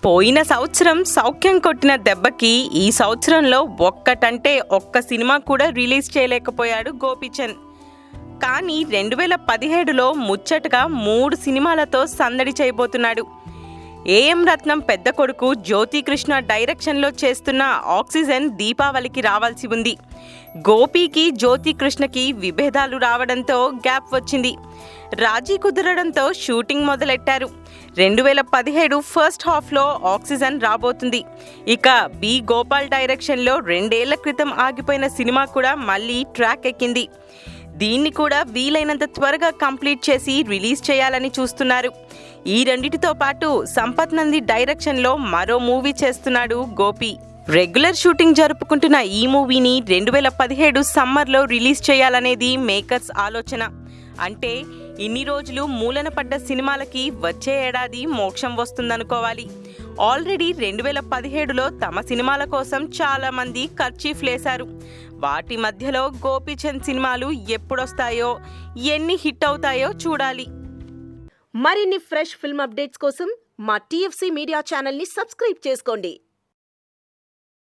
పోయిన సంవత్సరం సౌఖ్యం కొట్టిన దెబ్బకి ఈ సంవత్సరంలో ఒక్కటంటే ఒక్క సినిమా కూడా రిలీజ్ చేయలేకపోయాడు గోపీచంద్. కానీ 2017లో ముచ్చటగా 3 సినిమాలతో సందడి చేయబోతున్నాడు. ఏఎం రత్నం పెద్ద కొడుకు జ్యోతికృష్ణ డైరెక్షన్లో చేస్తున్న ఆక్సిజన్ దీపావళికి రావాల్సి ఉంది. గోపీకి జ్యోతికృష్ణకి విభేదాలు రావడంతో గ్యాప్ వచ్చింది. రాజీ కుదరడంతో షూటింగ్ మొదలెట్టారు. 2017 ఫస్ట్ హాఫ్లో ఆక్సిజన్ రాబోతుంది. ఇక బి గోపాల్ డైరెక్షన్లో 2 ఏళ్ల క్రితం ఆగిపోయిన సినిమా కూడా మళ్ళీ ట్రాక్ ఎక్కింది. దీన్ని కూడా వీలైనంత త్వరగా కంప్లీట్ చేసి రిలీజ్ చేయాలని చూస్తున్నారు. ఈ రెండిటితో పాటు సంపత్ నంది డైరెక్షన్లో మరో మూవీ చేస్తున్నాడు గోపి. రెగ్యులర్ షూటింగ్ జరుపుకుంటున్న ఈ మూవీని 2017 సమ్మర్లో రిలీజ్ చేయాలనేది మేకర్స్ ఆలోచన. అంటే ఇన్ని రోజులు మూలన పడ్డ సినిమాలకి వచ్చే ఏడాది మోక్షం వస్తుందనుకోవాలి. ఆల్రెడీ 2017లో తమ సినిమాల కోసం చాలా మంది ఖర్చీఫ్లేశారు. వాటి మధ్యలో గోపీచంద్ సినిమాలు ఎప్పుడొస్తాయో, ఎన్ని హిట్ అవుతాయో చూడాలి. మరిన్ని ఫ్రెష్ ఫిల్మ్ అప్డేట్స్ కోసం మా TFC మీడియా ఛానల్ని సబ్స్క్రైబ్ చేసుకోండి.